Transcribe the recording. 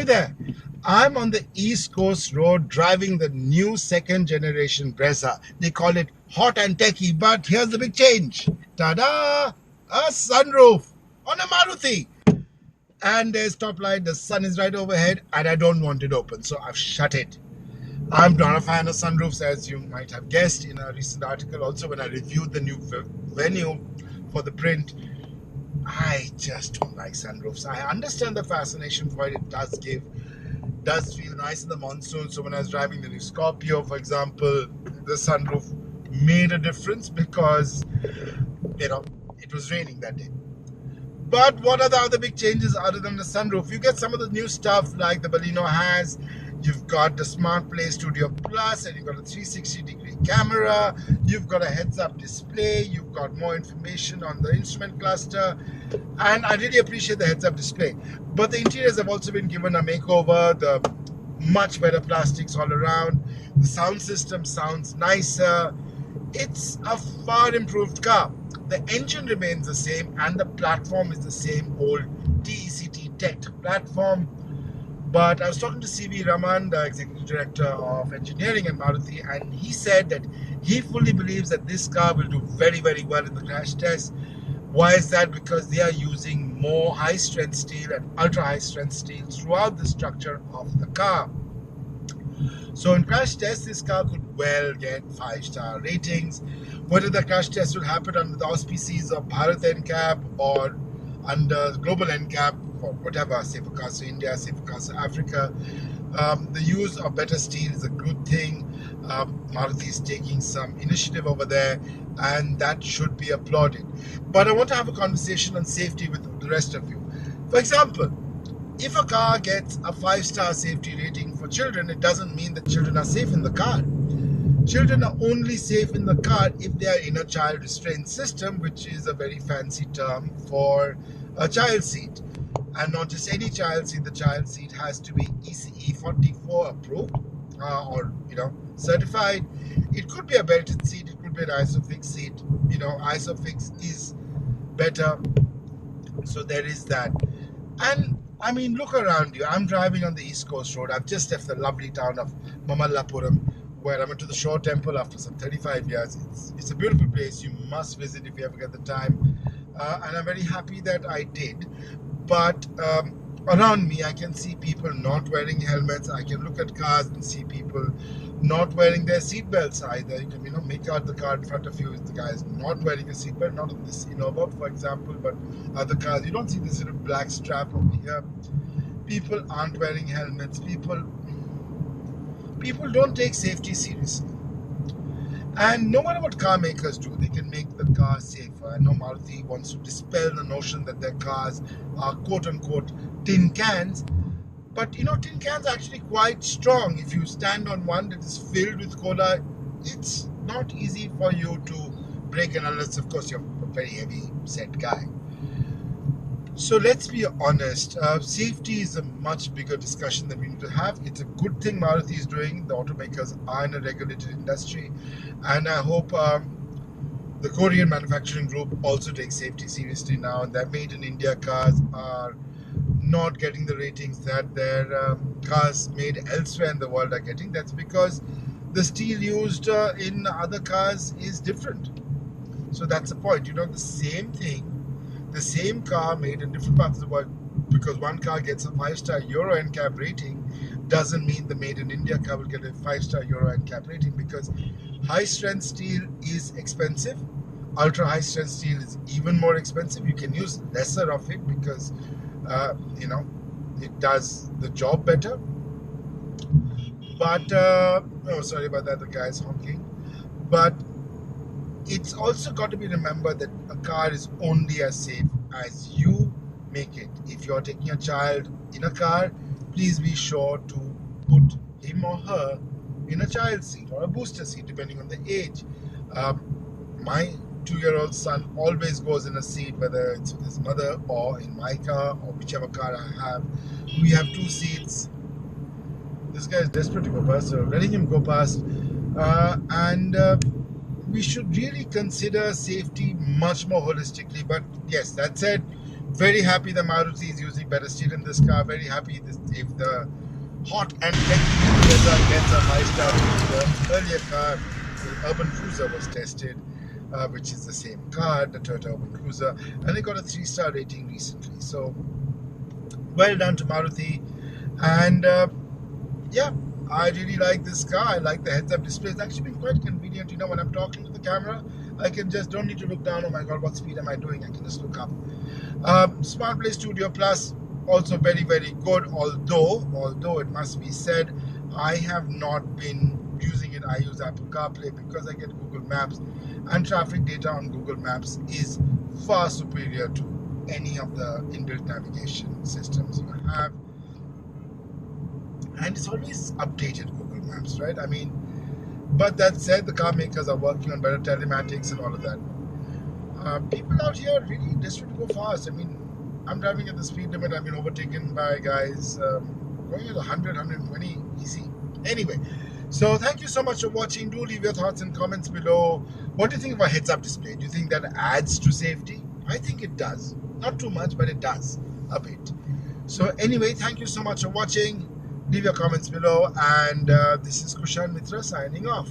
there. I'm on the East Coast Road driving the new second generation Brezza. They call it hot and techy, but here's the big change. Ta-da! A sunroof on a Maruti. And there's top light, the sun is right overhead, and I don't want it open, so I've shut it. I'm not a fan of sunroofs, as you might have guessed in a recent article. Also, when I reviewed the new venue for the print, I just don't like sunroofs. I understand the fascination for it. It does feel nice in the monsoon. So when I was driving the new Scorpio, for example, the sunroof made a difference because, it was raining that day. But what are the other big changes other than the sunroof? You get some of the new stuff like the Baleno has. You've got the SmartPlay Studio Plus, and you've got a 360-degree camera. You've got a heads-up display. You've got more information on the instrument cluster. And I really appreciate the heads-up display. But the interiors have also been given a makeover. The much better plastics all around. The sound system sounds nicer. It's a far improved car. The engine remains the same, and the platform is the same old TECT platform. But I was talking to CV Raman, the Executive Director of Engineering at Maruti, and he said that he fully believes that this car will do very, very well in the crash test. Why is that? Because they are using more high-strength steel and ultra-high-strength steel throughout the structure of the car. So in crash tests, this car could well get 5-star ratings. Whether the crash test will happen under the auspices of Bharat NCAP or under Global NCAP, or whatever, Safer Cars for India, Safer Cars for Africa. The use of better steel is a good thing. Maruti is taking some initiative over there, and that should be applauded. But I want to have a conversation on safety with the rest of you. For example, if a car gets a 5-star safety rating for children, it doesn't mean that children are safe in the car. Children are only safe in the car if they are in a child restraint system, which is a very fancy term for a child seat. And not just any child seat. The child seat has to be ECE 44 approved or certified. It could be a belted seat. It could be an ISOFIX seat. ISOFIX is better. So there is that. And I mean, look around you. I'm driving on the East Coast Road. I've just left the lovely town of Mamallapuram, where I went to the Shore Temple after some 35 years. It's a beautiful place. You must visit if you ever get the time. And I'm very happy that I did. But around me, I can see people not wearing helmets. I can look at cars and see people not wearing their seatbelts either. You can, make out the car in front of you. The guy is not wearing a seatbelt, not on this Innova, for example, but other cars. You don't see this little black strap over here. People aren't wearing helmets. People don't take safety seriously. And no matter what car makers do, they can make the car safer. I know Maruti wants to dispel the notion that their cars are quote-unquote tin cans. But tin cans are actually quite strong. If you stand on one that is filled with cola, it's not easy for you to break it, unless, of course, you're a very heavy set guy. So let's be honest, safety is a much bigger discussion that we need to have. It's a good thing Maruti is doing. The automakers are in a regulated industry, and I hope the Korean manufacturing group also takes safety seriously now, and their made in India cars are not getting the ratings that their cars made elsewhere in the world are getting. That's because the steel used in other cars is different. So that's the point. The same thing, the same car made in different parts of the world, because one car gets a 5-star Euro NCAP rating doesn't mean the made in India car will get a 5-star Euro NCAP rating, because high strength steel is expensive. Ultra high strength steel is even more expensive. You can use lesser of it because it does the job better. But sorry about that, the guy's honking. But it's also got to be remembered that a car is only as safe as you make it. If you're taking a child in a car, please be sure to put him or her in a child seat or a booster seat, depending on the age. My 2-year-old son always goes in a seat, whether it's with his mother or in my car or whichever car I have. We have 2 seats. This guy is desperate to go past, so letting him go past. We should really consider safety much more holistically. But yes, that said, Very happy the Maruti is using better steel in this car. Very happy if the hot and techy Brezza gets a 5-star rating. The earlier car, the Urban Cruiser, was tested, which is the same car, the Toyota Urban Cruiser, and they got a 3-star rating recently. So well done to Maruti. And yeah, I really like this car. I like the heads-up display. It's actually been quite convenient. When I'm talking to the camera, I can just don't need to look down. Oh my God, what speed am I doing? I can just look up. SmartPlay Studio Plus also very, very good. Although it must be said, I have not been using it. I use Apple CarPlay because I get Google Maps, and traffic data on Google Maps is far superior to any of the inbuilt navigation systems you have. And it's always updated Google Maps, right? I mean, but that said, the car makers are working on better telematics and all of that. People out here really desperate to go fast. I mean, I'm driving at the speed limit. I've been overtaken by guys going at 100, 120 easy. Anyway, so thank you so much for watching. Do leave your thoughts and comments below. What do you think of a heads-up display? Do you think that adds to safety? I think it does. Not too much, but it does a bit. So anyway, thank you so much for watching. Leave your comments below, and this is Kushan Mitra signing off.